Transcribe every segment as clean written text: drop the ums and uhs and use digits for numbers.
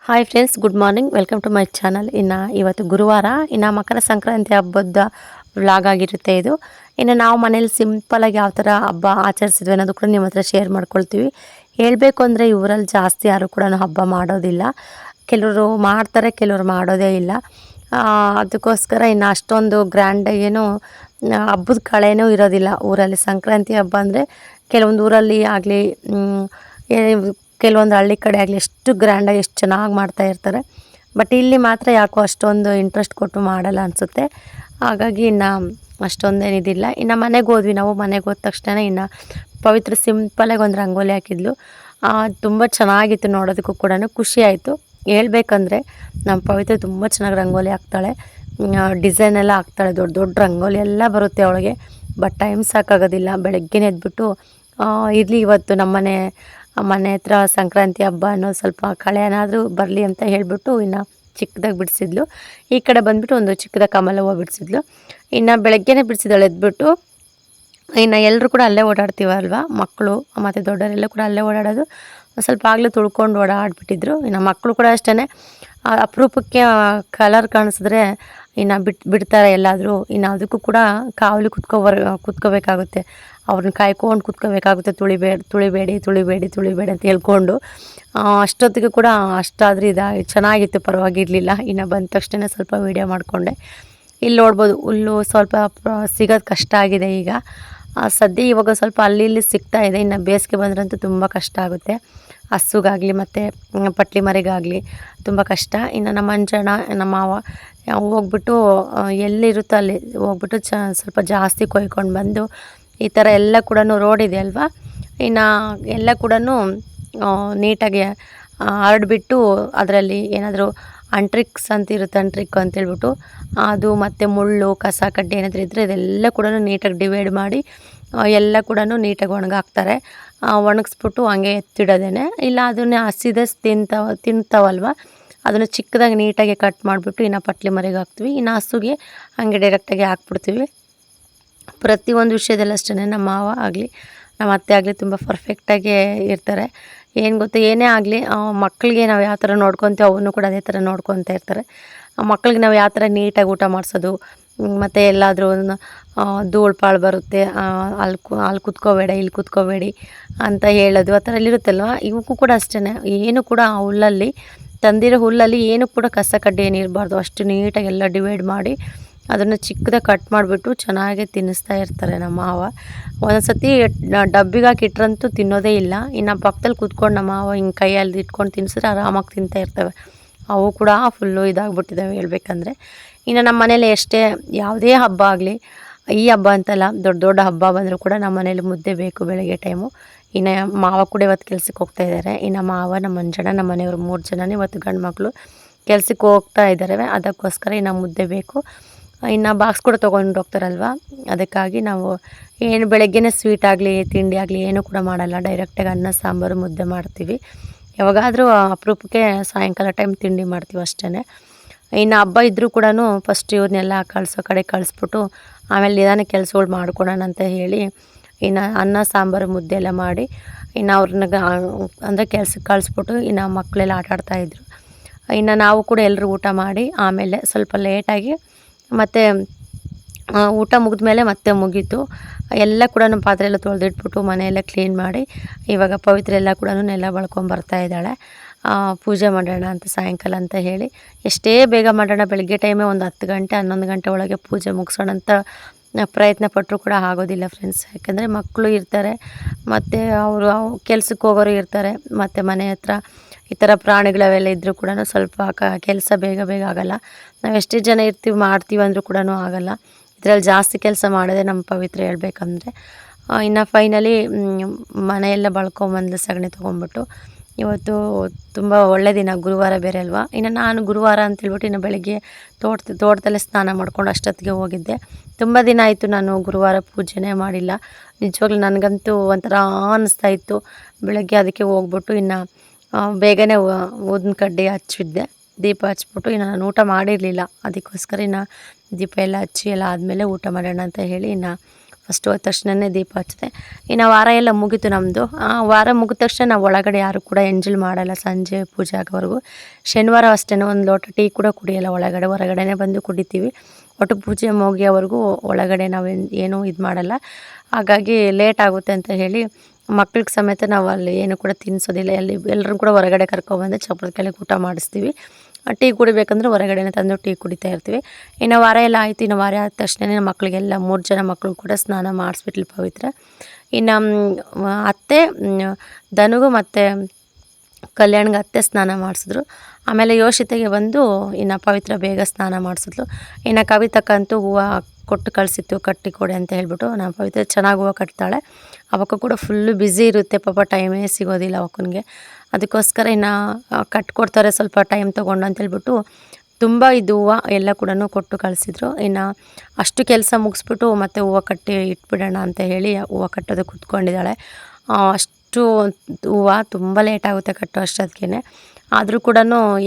Hi friends, good morning. Welcome to my channel. ಇವತ್ತು ಗುರುವಾರ, ಮಕರ ಸಂಕ್ರಾಂತಿ ಹಬ್ಬದ ವ್ಲಾಗ್ ಆಗಿರುತ್ತೆ ಇದು. ನಾವು ಮನೇಲಿ ಸಿಂಪಲಾಗಿ ಯಾವ ಥರ ಹಬ್ಬ ಆಚರಿಸಿದ್ವಿ ಅನ್ನೋದು ಕೂಡ ನಿಮ್ಮ ಹತ್ರ ಶೇರ್ ಮಾಡ್ಕೊಳ್ತೀವಿ. ಹೇಳಬೇಕು ಅಂದರೆ ಊರಲ್ಲಿ ಜಾಸ್ತಿ ಯಾರು ಕೂಡ ಹಬ್ಬ ಮಾಡೋದಿಲ್ಲ. ಕೆಲವರು ಮಾಡ್ತಾರೆ, ಕೆಲವರು ಮಾಡೋದೇ ಇಲ್ಲ. ಅದಕ್ಕೋಸ್ಕರ ಅಷ್ಟೊಂದು ಗ್ರ್ಯಾಂಡಾಗಿ ಏನು ಹಬ್ಬದ ಕಳೆನೂ ಇರೋದಿಲ್ಲ ಊರಲ್ಲಿ. ಸಂಕ್ರಾಂತಿ ಹಬ್ಬ ಅಂದರೆ ಕೆಲವೊಂದು ಊರಲ್ಲಿ ಆಗಲಿ, ಕೆಲವೊಂದು ಹಳ್ಳಿ ಕಡೆ ಆಗಲಿ ಎಷ್ಟು ಗ್ರ್ಯಾಂಡಾಗಿ ಎಷ್ಟು ಚೆನ್ನಾಗಿ ಮಾಡ್ತಾ ಇರ್ತಾರೆ. ಬಟ್ ಇಲ್ಲಿ ಮಾತ್ರ ಯಾಕೋ ಅಷ್ಟೊಂದು ಇಂಟ್ರೆಸ್ಟ್ ಕೊಟ್ಟು ಮಾಡಲ್ಲ ಅನಿಸುತ್ತೆ. ಹಾಗಾಗಿ ಅಷ್ಟೊಂದೇನಿದಿಲ್ಲ. ಮನೆಗೆ ಹೋದ್ವಿ. ನಾವು ಮನೆಗೆ ಹೋದ ತಕ್ಷಣ ಪವಿತ್ರ ಸಿಂಪಲಾಗಿ ಒಂದು ರಂಗೋಲಿ ಹಾಕಿದ್ಲು. ತುಂಬ ಚೆನ್ನಾಗಿತ್ತು, ನೋಡೋದಕ್ಕೂ ಕೂಡ ಖುಷಿ ಆಯಿತು. ಹೇಳ್ಬೇಕಂದ್ರೆ ನಮ್ಮ ಪವಿತ್ರ ತುಂಬ ಚೆನ್ನಾಗಿ ರಂಗೋಲಿ ಹಾಕ್ತಾಳೆ. ಡಿಸೈನ್ ಎಲ್ಲ ಹಾಕ್ತಾಳೆ, ದೊಡ್ಡ ದೊಡ್ಡ ರಂಗೋಲಿ ಎಲ್ಲ ಬರುತ್ತೆ ಅವಳಿಗೆ. ಬಟ್ ಟೈಮ್ ಸಾಕಾಗೋದಿಲ್ಲ. ಬೆಳಗ್ಗೆನೇ ಎದ್ಬಿಟ್ಟು ಇರಲಿ ಇವತ್ತು ಮನೆ ಹತ್ರ ಸಂಕ್ರಾಂತಿ ಹಬ್ಬ ಅನ್ನೋ ಸ್ವಲ್ಪ ಕಳೆ ಏನಾದರೂ ಬರಲಿ ಅಂತ ಹೇಳಿಬಿಟ್ಟು ಚಿಕ್ಕದಾಗಿ ಬಿಡಿಸಿದ್ಲು. ಈ ಕಡೆ ಬಂದುಬಿಟ್ಟು ಒಂದು ಚಿಕ್ಕದಾಗಿ ಕಮಲ ಹೂವು ಬಿಡಿಸಿದ್ಲು. ಬೆಳಗ್ಗೆನೇ ಬಿಡಿಸಿದಳು ಎದ್ಬಿಟ್ಟು. ಎಲ್ಲರೂ ಕೂಡ ಅಲ್ಲೇ ಓಡಾಡ್ತೀವಲ್ವ, ಮಕ್ಕಳು ಮತ್ತು ದೊಡ್ಡವರೆಲ್ಲ ಕೂಡ ಅಲ್ಲೇ ಓಡಾಡೋದು. ಸ್ವಲ್ಪ ಆಗಲೇ ತುಳ್ಕೊಂಡು ಓಡಾಡ್ಬಿಟ್ಟಿದ್ರು. ಮಕ್ಕಳು ಕೂಡ ಅಷ್ಟೇ, ಅಪರೂಪಕ್ಕೆ ಕಲರ್ ಕಾಣಿಸಿದ್ರೆ ಬಿಡ್ತಾರೆ ಎಲ್ಲಾದರೂ. ಅದಕ್ಕೂ ಕೂಡ ಕಾವಲಿ ಕುತ್ಕೋಬೇಕಾಗುತ್ತೆ. ಅವ್ರನ್ನ ಕಾಯ್ಕೊಂಡು ಕುತ್ಕೋಬೇಕಾಗುತ್ತೆ. ತುಳಿಬೇಡಿ ಅಂತ ಹೇಳ್ಕೊಂಡು. ಅಷ್ಟೊತ್ತಿಗೆ ಕೂಡ ಅಷ್ಟಾದರೂ ಚೆನ್ನಾಗಿತ್ತು, ಪರವಾಗಿರಲಿಲ್ಲ. ಬಂದ ತಕ್ಷಣ ಸ್ವಲ್ಪ ವೀಡಿಯೋ ಮಾಡಿಕೊಂಡೆ. ಇಲ್ಲಿ ನೋಡ್ಬೋದು, ಹುಲ್ಲು ಸ್ವಲ್ಪ ಸಿಗೋದು ಕಷ್ಟ ಆಗಿದೆ ಈಗ. ಸದ್ಯ ಇವಾಗ ಸ್ವಲ್ಪ ಅಲ್ಲಿ ಇಲ್ಲಿ ಸಿಗ್ತಾ ಇದೆ. ಬೇಸಿಗೆ ಬಂದ್ರಂತೂ ತುಂಬ ಕಷ್ಟ ಆಗುತ್ತೆ, ಹಸುಗಾಗಲಿ ಮತ್ತು ಪಟ್ಲಿ ಮರಿಗಾಗಲಿ ತುಂಬ ಕಷ್ಟ. ನಮ್ಮ ಮಂಜಣ್ಣ, ನಮ್ಮ ಮಾವ ಹೋಗ್ಬಿಟ್ಟು ಎಲ್ಲಿರುತ್ತೋ ಅಲ್ಲಿ ಹೋಗ್ಬಿಟ್ಟು ಸ್ವಲ್ಪ ಜಾಸ್ತಿ ಕೊಯ್ಕೊಂಡು ಬಂದು, ಈ ಥರ ಎಲ್ಲ ಕೂಡ ರೋಡ್ ಇದೆ ಅಲ್ವಾ, ಎಲ್ಲ ಕೂಡ ನೀಟಾಗಿ ಹರಡ್ಬಿಟ್ಟು ಅದರಲ್ಲಿ ಏನಾದರೂ ಅಂಟ್ರಿಕ್ಸ್ ಅಂತಿರುತ್ತೆ, ಅಂಟ್ರಿಕ್ ಅಂತೇಳ್ಬಿಟ್ಟು ಅದು, ಮತ್ತು ಮುಳ್ಳು ಕಸ ಕಡ್ಡಿ ಏನಾದರೂ ಇದ್ದರೆ ಇದೆಲ್ಲ ಕೂಡ ನೀಟಾಗಿ ಡಿವೈಡ್ ಮಾಡಿ ಎಲ್ಲ ಕೂಡ ನೀಟಾಗಿ ಒಣಗಾಕ್ತಾರೆ. ಒಣಗಿಸ್ಬಿಟ್ಟು ಹಂಗೆ ಎತ್ತಿಡೋದೇನೆ. ಇಲ್ಲ ಅದನ್ನೇ ಹಸಿದ ತಿಂತಾವಲ್ವ, ಅದನ್ನು ಚಿಕ್ಕದಾಗಿ ನೀಟಾಗಿ ಕಟ್ ಮಾಡಿಬಿಟ್ಟು ಪಟ್ಲಿ ಮರಿಗೆ ಹಾಕ್ತೀವಿ. ಹಸುಗೆ ಹಂಗೆ ಡೈರೆಕ್ಟಾಗಿ ಹಾಕ್ಬಿಡ್ತೀವಿ. ಪ್ರತಿಯೊಂದು ವಿಷಯದಲ್ಲಿ ಅಷ್ಟೇ ನಮ್ಮ ಮಾವ ಆಗಲಿ ನಮ್ಮ ಅತ್ತೆ ಆಗಲಿ ತುಂಬ ಪರ್ಫೆಕ್ಟಾಗಿ ಇರ್ತಾರೆ. ಏನು ಗೊತ್ತಾ, ಏನೇ ಆಗಲಿ ಮಕ್ಕಳಿಗೆ ನಾವು ಯಾವ ಥರ ನೋಡ್ಕೊತೀವಿ ಅವನು ಕೂಡ ಅದೇ ಥರ ನೋಡ್ಕೊತಾ ಇರ್ತಾರೆ. ಮಕ್ಕಳಿಗೆ ನಾವು ಯಾವ ಥರ ನೀಟಾಗಿ ಊಟ ಮಾಡಿಸೋದು, ಮತ್ತು ಎಲ್ಲಾದರೂ ಧೂಳು ಪಾಳು ಬರುತ್ತೆ, ಅಲ್ಲಿ ಕುತ್ಕೋಬೇಡ ಇಲ್ಲಿ ಕುತ್ಕೋಬೇಡಿ ಅಂತ ಹೇಳೋದು, ಆ ಥರ ಇರುತ್ತಲ್ವ. ಇವಕ್ಕೂ ಕೂಡ ಅಷ್ಟೇ, ಏನು ಕೂಡ ಹುಲ್ಲಲ್ಲಿ ತಂದಿರೋ ಹುಲ್ಲಲ್ಲಿ ಏನು ಕೂಡ ಕಸ ಕಡ್ಡಿ ಏನು ಇರಬಾರ್ದು, ಅಷ್ಟು ನೀಟಾಗಿ ಎಲ್ಲ ಡಿವೈಡ್ ಮಾಡಿ ಅದನ್ನು ಚಿಕ್ಕದಾಗಿ ಕಟ್ ಮಾಡಿಬಿಟ್ಟು ಚೆನ್ನಾಗಿ ತಿನ್ನಿಸ್ತಾ ಇರ್ತಾರೆ ನಮ್ಮ ಮಾವ. ಒಂದೊಂದು ಸತಿ ಡಬ್ಬಿಗೆ ಹಾಕಿ ಇಟ್ರಂತೂ ತಿನ್ನೋದೇ ಇಲ್ಲ. ಪಕ್ಕದಲ್ಲಿ ಕೂತ್ಕೊಂಡು ನಮ್ಮ ಮಾವ ಹಿಂಗೆ ಕೈಯಲ್ಲಿ ಇಟ್ಕೊಂಡು ತಿನ್ನಿಸಿದ್ರೆ ಆರಾಮಾಗಿ ತಿಂತಾ ಇರ್ತವೆ. ಅವು ಕೂಡ ಫುಲ್ಲು ಇದಾಗ್ಬಿಟ್ಟಿದ್ದಾವೆ ಹೇಳ್ಬೇಕಂದ್ರೆ. ನಮ್ಮ ಮನೇಲಿ ಯಾವುದೇ ಹಬ್ಬ ಆಗಲಿ, ಈ ಹಬ್ಬ ಅಂತಲ್ಲ, ದೊಡ್ಡ ದೊಡ್ಡ ಹಬ್ಬ ಬಂದರೂ ಕೂಡ ನಮ್ಮ ಮನೇಲಿ ಮುದ್ದೆ ಬೇಕು ಬೆಳಗ್ಗೆ ಟೈಮು. ಮಾವ ಕೂಡ ಇವತ್ತು ಕೆಲ್ಸಕ್ಕೆ ಹೋಗ್ತಾ ಇದ್ದಾರೆ. ಮಾವ, ನಮ್ಮ ಮಂಜಣ್ಣ, ನಮ್ಮ ಮನೆಯವರು 3 ಜನನೇ ಇವತ್ತು ಗಂಡು ಮಕ್ಕಳು ಕೆಲ್ಸಕ್ಕೆ ಹೋಗ್ತಾ ಇದ್ದಾರೆ. ಅದಕ್ಕೋಸ್ಕರ ಮುದ್ದೆ ಬೇಕು. ಬಾಕ್ಸ್ ಕೂಡ ತೊಗೊಂಡು ಹೋಗ್ತಾರಲ್ವ, ಅದಕ್ಕಾಗಿ ನಾವು ಏನು ಬೆಳಗ್ಗೆನೇ ಸ್ವೀಟ್ ಆಗಲಿ ತಿಂಡಿ ಆಗಲಿ ಏನೂ ಕೂಡ ಮಾಡಲ್ಲ. ಡೈರೆಕ್ಟಾಗಿ ಅನ್ನ ಸಾಂಬಾರು ಮುದ್ದೆ ಮಾಡ್ತೀವಿ. ಯಾವಾಗಾದರೂ ಅಪರೂಪಕ್ಕೆ ಸಾಯಂಕಾಲ ಟೈಮ್ ತಿಂಡಿ ಮಾಡ್ತೀವಿ ಅಷ್ಟೇ. ಹಬ್ಬ ಇದ್ದರೂ ಕೂಡ ಫಸ್ಟ್ ಇವ್ರನ್ನೆಲ್ಲ ಕಳಿಸೋ ಕಡೆ ಕಳಿಸ್ಬಿಟ್ಟು ಆಮೇಲೆ ನಿಧಾನ ಕೆಲಸಗಳು ಮಾಡ್ಕೊಳೋಣ ಅಂತ ಹೇಳಿ ಅನ್ನ ಸಾಂಬಾರು ಮುದ್ದೆ ಎಲ್ಲ ಮಾಡಿ ಅವ್ರನ್ನ ಅಂದರೆ ಕೆಲ್ಸಕ್ಕೆ ಕಳಿಸ್ಬಿಟ್ಟು ಮಕ್ಕಳೆಲ್ಲ ಆಟಾಡ್ತಾಯಿದ್ರು. ನಾವು ಕೂಡ ಎಲ್ಲರೂ ಊಟ ಮಾಡಿ ಆಮೇಲೆ ಸ್ವಲ್ಪ ಲೇಟಾಗಿ ಮತ್ತು ಊಟ ಮುಗಿದ್ಮೇಲೆ ಮತ್ತೆ ಮುಗೀತು. ಎಲ್ಲ ಕೂಡ ಪಾತ್ರೆ ಎಲ್ಲ ತೊಳೆದಿಟ್ಬಿಟ್ಟು ಮನೆಯೆಲ್ಲ ಕ್ಲೀನ್ ಮಾಡಿ ಇವಾಗ ಪವಿತ್ರ ಎಲ್ಲ ಕೂಡ ನೆಲ ಬಳ್ಕೊಂಬರ್ತಾ ಇದ್ದಾಳೆ. ಪೂಜೆ ಮಾಡೋಣ ಅಂತ ಸಾಯಂಕಾಲ ಅಂತ ಹೇಳಿ. ಎಷ್ಟೇ ಬೇಗ ಮಾಡೋಣ, ಬೆಳಗ್ಗೆ ಟೈಮೇ ಒಂದು 10 ಗಂಟೆ 11 ಗಂಟೆ ಒಳಗೆ ಪೂಜೆ ಮುಗಿಸೋಣ ಅಂತ ಪ್ರಯತ್ನ ಪಟ್ಟರು ಕೂಡ ಆಗೋದಿಲ್ಲ ಫ್ರೆಂಡ್ಸ್. ಯಾಕಂದರೆ ಮಕ್ಕಳು ಇರ್ತಾರೆ, ಮತ್ತು ಅವರು ಕೆಲ್ಸಕ್ಕೆ ಹೋಗೋರು ಇರ್ತಾರೆ, ಮತ್ತು ಮನೆ ಹತ್ರ ಈ ಥರ ಪ್ರಾಣಿಗಳವೆಲ್ಲ ಇದ್ದರೂ ಕೂಡ ಸ್ವಲ್ಪ ಕೆಲಸ ಬೇಗ ಆಗೋಲ್ಲ. ನಾವು ಎಷ್ಟೇ ಜನ ಮಾಡ್ತೀವಿ ಅಂದರೂ ಕೂಡ ಆಗೋಲ್ಲ. ಇದರಲ್ಲಿ ಜಾಸ್ತಿ ಕೆಲಸ ಮಾಡೋದೇ ನಮ್ಮ ಪವಿತ್ರ ಹೇಳ್ಬೇಕಂದ್ರೆ. ಫೈನಲಿ ಮನೆಯೆಲ್ಲ ಬಳ್ಕೊಂಬಂದು ಸಗಣಿ ತೊಗೊಂಡ್ಬಿಟ್ಟು ಇವತ್ತು ತುಂಬ ಒಳ್ಳೆ ದಿನ, ಗುರುವಾರ ಬೇರೆ ಅಲ್ವಾ. ನಾನು ಗುರುವಾರ ಅಂತೇಳ್ಬಿಟ್ಟು ಬೆಳಗ್ಗೆ ತೋಟದಲ್ಲೇ ಸ್ನಾನ ಮಾಡ್ಕೊಂಡು ಅಷ್ಟೊತ್ತಿಗೆ ಹೋಗಿದ್ದೆ. ತುಂಬ ದಿನ ಆಯಿತು ನಾನು ಗುರುವಾರ ಪೂಜೆನೇ ಮಾಡಿಲ್ಲ. ನಿಜವಾಗ್ಲೂ ನನಗಂತೂ ಒಂಥರ ಅನ್ನಿಸ್ತಾ ಇತ್ತು. ಬೆಳಗ್ಗೆ ಅದಕ್ಕೆ ಹೋಗ್ಬಿಟ್ಟು ಬೇಗನೆ ಊದಿನ ಕಡ್ಡಿ ಹಚ್ಚಿದ್ದೆ, ದೀಪ ಹಚ್ಬಿಟ್ಟು ನಾನು ಊಟ ಮಾಡಿರಲಿಲ್ಲ. ಅದಕ್ಕೋಸ್ಕರ ದೀಪ ಎಲ್ಲ ಹಚ್ಚಿ ಎಲ್ಲ ಆದಮೇಲೆ ಊಟ ಮಾಡೋಣ ಅಂತ ಹೇಳಿ ಫಸ್ಟ್ ಹೋದ ತಕ್ಷಣವೇ ದೀಪ ಹಚ್ಚಿದೆ. ಇನ್ನು ವಾರ ಎಲ್ಲ ಮುಗೀತು ನಮ್ಮದು. ವಾರ ಮುಗಿದ ತಕ್ಷಣ ನಾವು ಒಳಗಡೆ ಯಾರು ಕೂಡ ಎಂಜಲ್ ಮಾಡಲ್ಲ ಸಂಜೆ ಪೂಜೆ ಆಗೋವರೆಗೂ. ಶನಿವಾರ ಅಷ್ಟೇ ಒಂದು ಲೋಟ ಟೀ ಕೂಡ ಕುಡಿಯೋಲ್ಲ ಒಳಗಡೆ, ಹೊರಗಡೆನೇ ಬಂದು ಕುಡಿತೀವಿ. ಒಟ್ಟು ಪೂಜೆ ಮುಗಿಯೋವರೆಗೂ ಒಳಗಡೆ ನಾವು ಏನೂ ಇದು ಮಾಡಲ್ಲ. ಹಾಗಾಗಿ ಲೇಟ್ ಆಗುತ್ತೆ ಅಂತ ಹೇಳಿ ಮಕ್ಳಿಗೆ ಸಮೇತ ನಾವು ಅಲ್ಲಿ ಏನು ಕೂಡ ತಿನ್ನಿಸೋದಿಲ್ಲ. ಎಲ್ಲರೂ ಕೂಡ ಹೊರಗಡೆ ಕರ್ಕೊಬಂದು ಚಪ್ಪರದ ಕೆಳಗೆ ಊಟ ಮಾಡಿಸ್ತೀವಿ. ಟೀ ಕುಡಿಬೇಕಂದ್ರೆ ಹೊರಗಡೆನೇ ತಂದು ಟೀ ಕುಡಿತಾ ಇರ್ತೀವಿ. ಇನ್ನು ವಾರ ಎಲ್ಲ ಆಯಿತು. ಇನ್ನು ವಾರ ಆದ ತಕ್ಷಣ ಮಕ್ಕಳಿಗೆಲ್ಲ 3 ಜನ ಮಕ್ಕಳು ಕೂಡ ಸ್ನಾನ ಮಾಡಿಸ್ಬಿಟ್ಲು ಪವಿತ್ರ. ಇನ್ನು ಅತ್ತೆ ಧನುಗೂ ಮತ್ತು ಕಲ್ಯಾಣ್ಗೆ ಅತ್ತೆ ಸ್ನಾನ ಮಾಡಿಸಿದ್ರು. ಆಮೇಲೆ ಯೋಷಿತೆಗೆ ಬಂದು ಇನ್ನು ಪವಿತ್ರ ಬೇಗ ಸ್ನಾನ ಮಾಡಿಸಿದ್ಲು. ಇನ್ನು ಕವಿತಕ್ಕಂತೂ ಹೂವು ಕೊಟ್ಟು ಕಳಿಸಿತ್ತು, ಕಟ್ಟಿ ಕೊಡಿ ಅಂತ ಹೇಳ್ಬಿಟ್ಟು. ನಾನು ಪವಿತ್ರ ಚೆನ್ನಾಗಿ ಹೂವು ಕಟ್ತಾಳೆ. ಅವಕ್ಕೂ ಕೂಡ ಫುಲ್ಲು ಬ್ಯುಸಿ ಇರುತ್ತೆ ಪಾಪ, ಟೈಮೇ ಸಿಗೋದಿಲ್ಲ ಅವಕ್ಕನಿಗೆ. ಅದಕ್ಕೋಸ್ಕರ ಇನ್ನು ಕಟ್ಕೊಡ್ತಾರೆ ಸ್ವಲ್ಪ ಟೈಮ್ ತೊಗೊಂಡು ಅಂತೇಳ್ಬಿಟ್ಟು ತುಂಬ ಇದು ಹೂವು ಎಲ್ಲ ಕೂಡ ಕೊಟ್ಟು ಕಳಿಸಿದ್ರು. ಇನ್ನು ಅಷ್ಟು ಕೆಲಸ ಮುಗಿಸ್ಬಿಟ್ಟು ಮತ್ತೆ ಹೂವು ಕಟ್ಟಿ ಇಟ್ಬಿಡೋಣ ಅಂತ ಹೇಳಿ ಹೂವು ಕಟ್ಟೋದು ಕೂತ್ಕೊಂಡಿದ್ದಾಳೆ. ಅಷ್ಟು ಹೂವು ತುಂಬ ಲೇಟ್ ಆಗುತ್ತೆ ಕಟ್ಟೋ ಅಷ್ಟೊತ್ತಿಗೆ. ಆದರೂ ಕೂಡ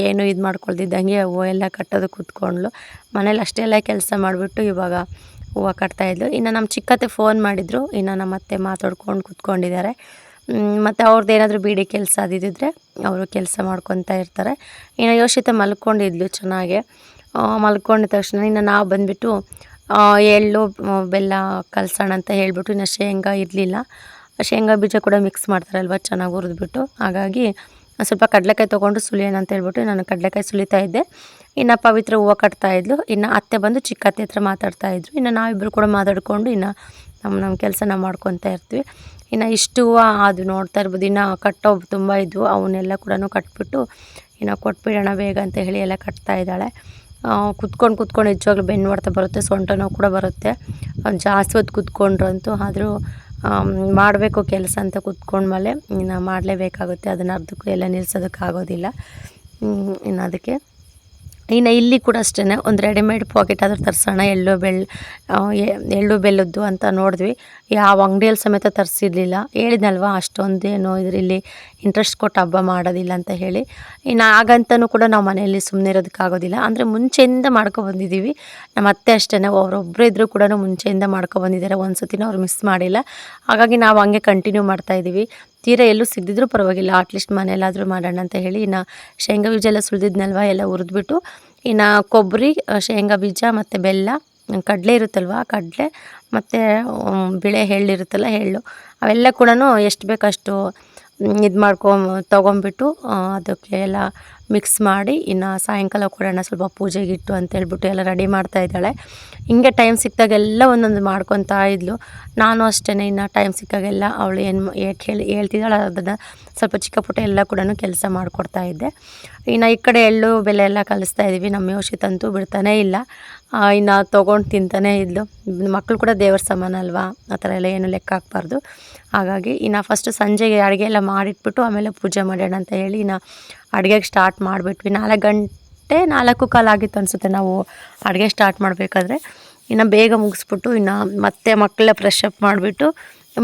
ಏನು ಇದು ಮಾಡ್ಕೊಳ್ತಿದ್ದಂಗೆ ಹೂವು ಎಲ್ಲ ಕಟ್ಟೋದು ಕೂತ್ಕೊಂಡ್ಳು. ಮನೇಲಿ ಅಷ್ಟೆಲ್ಲ ಕೆಲಸ ಮಾಡಿಬಿಟ್ಟು ಇವಾಗ ಹೂವು ಕಟ್ತಾಯಿದ್ಲು. ಇನ್ನು ನಮ್ಮ ಚಿಕ್ಕತ್ತೆ ಫೋನ್ ಮಾಡಿದರು. ಇನ್ನು ನಮ್ಮ ಅತ್ತೆ ಮಾತಾಡ್ಕೊಂಡು ಕೂತ್ಕೊಂಡಿದ್ದಾರೆ. ಮತ್ತು ಅವ್ರದ್ದು ಏನಾದರೂ ಬೀಡಿ ಕೆಲಸ ಅದಿದ್ದರೆ ಅವರು ಕೆಲಸ ಮಾಡ್ಕೊತಾ ಇರ್ತಾರೆ. ಇನ್ನು ಯೋಷಿತ ಮಲ್ಕೊಂಡಿದ್ಲು ಚೆನ್ನಾಗೆ. ಮಲ್ಕೊಂಡಿದ ತಕ್ಷಣ ಇನ್ನು ನಾವು ಬಂದುಬಿಟ್ಟು ಎಳ್ಳು ಬೆಲ್ಲ ಕಲಸೋಣ ಅಂತ ಹೇಳ್ಬಿಟ್ಟು, ಇನ್ನು ಶೇಂಗಾ ಇರಲಿಲ್ಲ, ಶೇಂಗಾ ಬೀಜ ಕೂಡ ಮಿಕ್ಸ್ ಮಾಡ್ತಾರಲ್ವ ಚೆನ್ನಾಗಿ ಹುರಿದ್ಬಿಟ್ಟು, ಹಾಗಾಗಿ ಸ್ವಲ್ಪ ಕಡಲೆಕಾಯಿ ತೊಗೊಂಡು ಸುಲಿಯೋಣ ಅಂತ ಹೇಳ್ಬಿಟ್ಟು ನಾನು ಕಡಲೆಕಾಯಿ ಸುಲಿತಾ ಇದ್ದೆ. ಇನ್ನು ಪವಿತ್ರ ಹೂವು ಕಟ್ತಾಯಿದ್ಲು. ಇನ್ನು ಅತ್ತೆ ಬಂದು ಚಿಕ್ಕತ್ತೆ ಹತ್ರ ಮಾತಾಡ್ತಾಯಿದ್ರು. ಇನ್ನು ನಾವಿಬ್ಬರು ಕೂಡ ಮಾತಾಡಿಕೊಂಡು ಇನ್ನು ನಮ್ಮ ಕೆಲಸ ನಾವು ಮಾಡ್ಕೊತಾ ಇರ್ತೀವಿ. ಇನ್ನು ಇಷ್ಟು ಹೂವು ಅದು ನೋಡ್ತಾ ಇರ್ಬೋದು. ಇನ್ನು ಕಟ್ಟೋ ತುಂಬ ಇದ್ವು, ಅವನ್ನೆಲ್ಲ ಕೂಡ ಕಟ್ಬಿಟ್ಟು ಇನ್ನು ಕೊಟ್ಬಿಡೋಣ ಬೇಗ ಅಂತ ಹೇಳಿ ಎಲ್ಲ ಕಟ್ತಾ ಇದ್ದಾಳೆ. ಕುತ್ಕೊಂಡು ನಿಜವಾಗ್ಲೂ ಬೆನ್ನು ಹೊಡ್ತಾ ಬರುತ್ತೆ, ಸೊಂಟ ನೋವು ಕೂಡ ಬರುತ್ತೆ ಜಾಸ್ತಿ ಹೊತ್ತು ಕುತ್ಕೊಂಡ್ರು ಅಂತೂ. ಆದರೂ ಮಾಡಬೇಕು ಕೆಲಸ ಅಂತ ಕುತ್ಕೊಂಡ್ಮೇಲೆ ಇನ್ನು ಮಾಡಲೇಬೇಕಾಗುತ್ತೆ. ಅದನ್ನು ಅರ್ಧಕ್ಕೂ ಎಲ್ಲ ನಿಲ್ಲಿಸೋದಕ್ಕಾಗೋದಿಲ್ಲ. ಇನ್ನು ಅದಕ್ಕೆ ಇನ್ನು ಇಲ್ಲಿ ಕೂಡ ಅಷ್ಟೇ ಒಂದು ರೆಡಿಮೇಡ್ ಪಾಕೆಟ್ ಆದರೂ ತರಿಸೋಣ ಎಳ್ಳು ಬೆಲ್ಲದ್ದು ಅಂತ ನೋಡಿದ್ವಿ. ಯಾವ ಅಂಗಡಿಯಲ್ಲಿ ಸಮೇತ ತರಿಸಿರ್ಲಿಲ್ಲ. ಹೇಳಿದ್ನಲ್ವ ಅಷ್ಟೊಂದೇನು ಇದರಲ್ಲಿ ಇಂಟ್ರೆಸ್ಟ್ ಕೊಟ್ಟು ಹಬ್ಬ ಮಾಡೋದಿಲ್ಲ ಅಂತ ಹೇಳಿ. ಇನ್ನು ಹಾಗಂತನೂ ಕೂಡ ನಾವು ಮನೆಯಲ್ಲಿ ಸುಮ್ಮನೆ ಇರೋದಕ್ಕಾಗೋದಿಲ್ಲ. ಅಂದರೆ ಮುಂಚೆಯಿಂದ ಮಾಡ್ಕೊಬಂದಿದ್ದೀವಿ. ನಮ್ಮ ಅತ್ತೆ ಅಷ್ಟೇ, ಅವರೊಬ್ಬರು ಇದ್ದರೂ ಕೂಡ ಮುಂಚೆಯಿಂದ ಮಾಡ್ಕೊಬಂದಿದ್ದಾರೆ. ಒಂದು ಸತಿನೂ ಅವ್ರು ಮಿಸ್ ಮಾಡಿಲ್ಲ. ಹಾಗಾಗಿ ನಾವು ಹಂಗೆ ಕಂಟಿನ್ಯೂ ಮಾಡ್ತಾಯಿದ್ದೀವಿ. ತೀರಾ ಎಲ್ಲೂ ಸಿಗದಿದ್ರೂ ಪರವಾಗಿಲ್ಲ, ಅಟ್ಲೀಸ್ಟ್ ಮನೆಯಲ್ಲಾದರೂ ಮಾಡೋಣ ಅಂತ ಹೇಳಿ. ಇನ್ನು ಶೇಂಗಾ ಬೀಜ ಎಲ್ಲ ಸುಲಿದಿದ್ನಲ್ವ ಎಲ್ಲ ಹುರಿದ್ಬಿಟ್ಟು ಇನ್ನು ಕೊಬ್ಬರಿ, ಶೇಂಗಾ ಬೀಜ ಮತ್ತು ಬೆಲ್ಲ, ಕಡಲೆ ಇರುತ್ತಲ್ವ ಕಡಲೆ ಮತ್ತು ಬಿಳೆ ಎಳ್ಳಿರುತ್ತಲ್ಲ ಎಳ್ಳು, ಅವೆಲ್ಲ ಕೂಡ ಎಷ್ಟು ಬೇಕಷ್ಟು ಇದು ತೊಗೊಂಬಿಟ್ಟು ಅದಕ್ಕೆ ಎಲ್ಲ ಮಿಕ್ಸ್ ಮಾಡಿ ಇನ್ನು ಸಾಯಂಕಾಲ ಕೊಡೋಣ ಸ್ವಲ್ಪ ಪೂಜೆಗಿಟ್ಟು ಅಂತ ಹೇಳ್ಬಿಟ್ಟು ಎಲ್ಲ ರೆಡಿ ಮಾಡ್ತಾ ಇದ್ದಾಳೆ. ಹಿಂಗೆ ಟೈಮ್ ಸಿಕ್ಕಿದಾಗೆಲ್ಲ ಒಂದೊಂದು ಮಾಡ್ಕೊತಾ ಇದ್ಲು. ನಾನು ಅಷ್ಟೇ ಇನ್ನು ಟೈಮ್ ಸಿಕ್ಕಾಗೆಲ್ಲ ಅವಳು ಹೇಳ್ತಿದ್ದಾಳೆ ಅದನ್ನು ಸ್ವಲ್ಪ ಚಿಕ್ಕ ಪುಟ್ಟ ಎಲ್ಲ ಕೂಡ ಕೆಲಸ ಮಾಡಿಕೊಡ್ತಾ ಇದ್ದೆ. ಇನ್ನು ಈ ಕಡೆ ಎಳ್ಳು ಬೆಲ್ಲ ಎಲ್ಲ ಕಲಿಸ್ತಾ ಇದ್ದೀವಿ. ನಮ್ಮ ಯೋಷಿತಂತೂ ಬಿಡ್ತಾನೇ ಇಲ್ಲ, ಇನ್ನು ತೊಗೊಂಡು ತಿಂತಾನೇ ಇದ್ಲು. ಮಕ್ಕಳು ಕೂಡ ದೇವ್ರ ಸಮಾನ ಅಲ್ವಾ, ಆ ಥರ ಎಲ್ಲ ಏನು ಲೆಕ್ಕ ಹಾಕ್ಬಾರ್ದು. ಹಾಗಾಗಿ ಇನ್ನು ಫಸ್ಟು ಸಂಜೆಗೆ ಅಡುಗೆ ಎಲ್ಲ ಮಾಡಿಟ್ಬಿಟ್ಟು ಆಮೇಲೆ ಪೂಜೆ ಮಾಡೋಣ ಅಂತ ಹೇಳಿ ಇನ್ನು ಅಡುಗೆಗೆ ಸ್ಟಾರ್ಟ್ ಮಾಡಿಬಿಟ್ವಿ. 4 ಗಂಟೆ 4:15 ಆಗಿತ್ತು ಅನಿಸುತ್ತೆ ನಾವು ಅಡುಗೆ ಸ್ಟಾರ್ಟ್ ಮಾಡಬೇಕಾದ್ರೆ. ಇನ್ನು ಬೇಗ ಮುಗಿಸ್ಬಿಟ್ಟು ಇನ್ನು ಮತ್ತೆ ಮಕ್ಕಳೆಲ್ಲ ಫ್ರೆಶ್ ಅಪ್ ಮಾಡಿಬಿಟ್ಟು